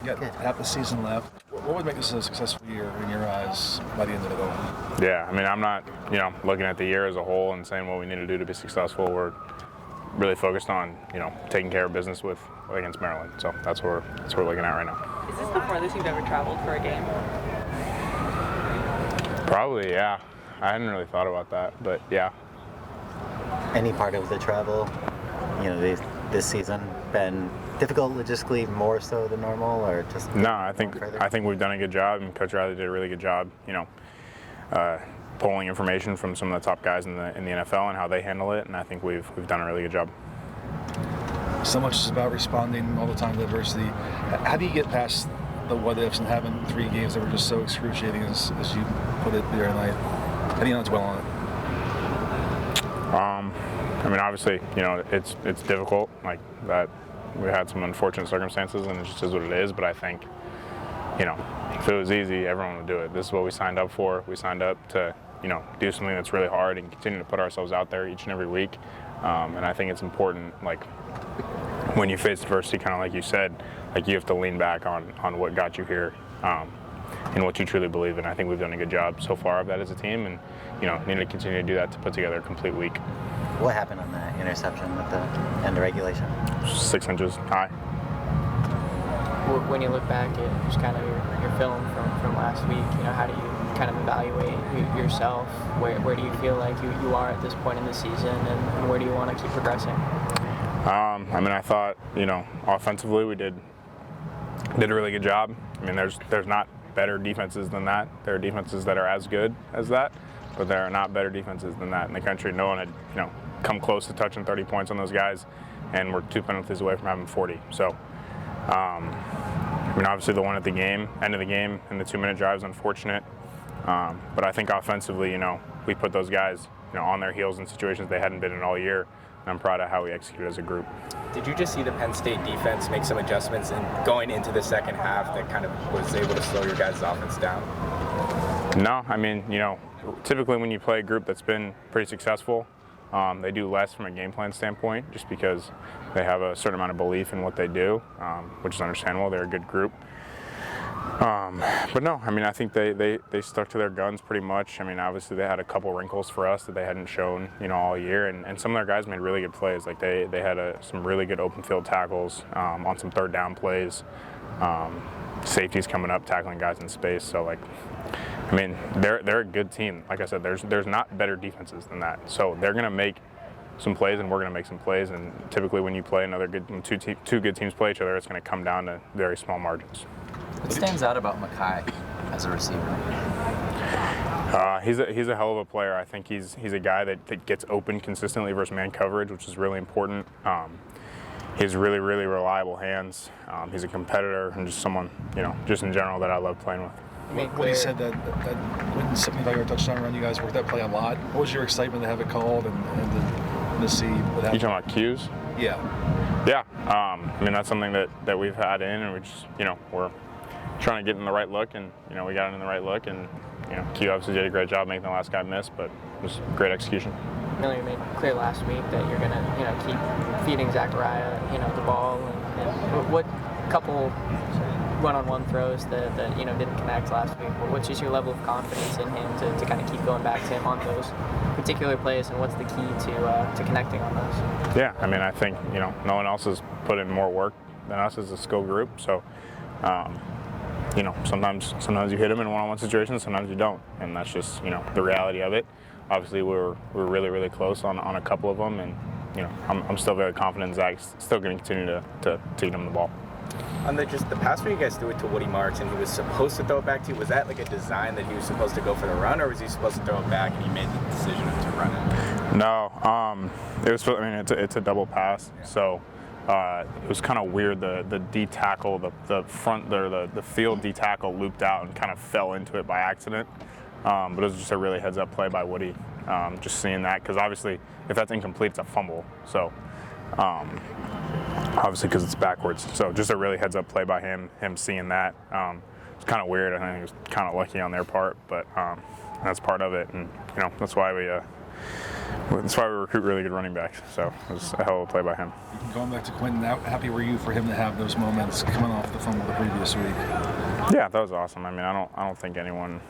You got half the season left. What would make this a successful year in your eyes by the end of it all? Yeah, I mean, I'm not, looking at the year as a whole and saying what we need to do to be successful. We're really focused on, taking care of business against Maryland. So that's what we're looking at right now. Is this the farthest you've ever traveled for a game? Probably, yeah. I hadn't really thought about that, but yeah. Any part of the travel, this season been difficult logistically, more so than normal, or just? No, I think we've done a good job, and Coach Riley did a really good job. Pulling information from some of the top guys in the NFL and how they handle it, and I think we've done a really good job. So much is about responding all the time to adversity. How do you get past the what ifs and having 3 games that were just so excruciating, as you put it the other night? How do you not dwell on it? Obviously, it's difficult. Like that, we had some unfortunate circumstances, and it just is what it is. But I think, if it was easy, everyone would do it. This is what we signed up for. We signed up to, do something that's really hard and continue to put ourselves out there each and every week. And I think it's important, like when you face adversity, kind of like you said, like you have to lean back on what got you here. And what you truly believe in. I think we've done a good job so far of that as a team, and need to continue to do that to put together a complete week. What happened on that interception at the end of regulation? 6 inches high. When you look back at just kind of your film from last week, how do you kind of evaluate yourself? Where do you feel like you are at this point in the season, and where do you want to keep progressing? I thought, offensively we did a really good job. There's not better defenses than that. There are defenses that are as good as that, but there are not better defenses than that in the country. No one had, come close to touching 30 points on those guys, and we're 2 penalties away from having 40. So, obviously the one at the end of the game, and the 2-minute drive is unfortunate. But I think offensively, we put those guys, on their heels in situations they hadn't been in all year. And I'm proud of how we executed as a group. Did you just see the Penn State defense make some adjustments and going into the second half that kind of was able to slow your guys' offense down? No, typically when you play a group that's been pretty successful, they do less from a game plan standpoint just because they have a certain amount of belief in what they do, which is understandable. They're a good group. But no, I think they stuck to their guns pretty much. Obviously they had a couple wrinkles for us that they hadn't shown, all year, and some of their guys made really good plays. Like they had some really good open field tackles on some third down plays. Safeties coming up, tackling guys in space. So they're a good team. Like I said, there's not better defenses than that. So they're gonna make some plays, and we're gonna make some plays. And typically when you play when two good teams play each other, it's gonna come down to very small margins. What stands out about Makai as a receiver? He's a hell of a player. I think he's a guy that gets open consistently versus man coverage, which is really important. He has really, really reliable hands. He's a competitor and just someone, just in general that I love playing with. When you said that 75-yard touchdown run, you guys worked that play a lot. What was your excitement to have it called and to see what happened? You talking about cues? Yeah. Yeah. That's something that we've had in, and we just, we're trying to get in the right look, and we got it in the right look, and Q obviously did a great job making the last guy miss, but it was great execution. You made clear last week that you're going to keep feeding Zachariah the ball, and what couple one-on-one throws that didn't connect last week? What's just your level of confidence in him to kind of keep going back to him on those particular plays, and what's the key to connecting on those? Yeah, I think no one else has put in more work than us as a skill group, so sometimes you hit them in one-on-one situations, sometimes you don't, and that's just the reality of it. Obviously, we're really, really close on a couple of them, and I'm still very confident Zach's still going to continue to get him the ball. On the pass where you guys threw it to Woody Marks and he was supposed to throw it back to you, was that like a design that he was supposed to go for the run, or was he supposed to throw it back and he made the decision to run it? No, it was. It's a double pass, so it was kind of weird. The D tackle, the front there, the field D tackle looped out and kind of fell into it by accident. But it was just a really heads-up play by Woody. Just seeing that, because obviously if that's incomplete, it's a fumble. So obviously because it's backwards. So just a really heads-up play by him seeing that. It's kind of weird. I think it was kind of lucky on their part, but that's part of it. And that's why that's why we recruit really good running backs. So it was a hell of a play by him. Going back to Quinton, how happy were you for him to have those moments coming off the fumble the previous week? Yeah, that was awesome. I mean, I don't think anyone,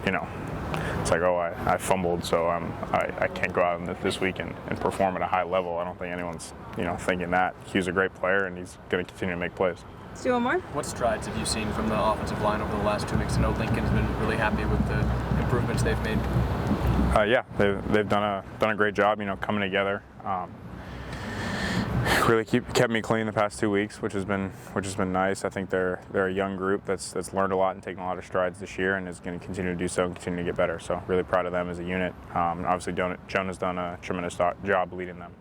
it's like, oh, I fumbled, so I can't go out this week and perform at a high level. I don't think anyone's, thinking that. He's a great player, and he's going to continue to make plays. Let's do one more. What strides have you seen from the offensive line over the last 2 weeks? I know Lincoln's been really happy with the improvements they've made. Yeah, they've done a great job, coming together. Really kept me clean the past 2 weeks, which has been nice. I think they're a young group that's learned a lot and taken a lot of strides this year, and is going to continue to do so and continue to get better. So really proud of them as a unit. Obviously, Jonah's done a tremendous job leading them.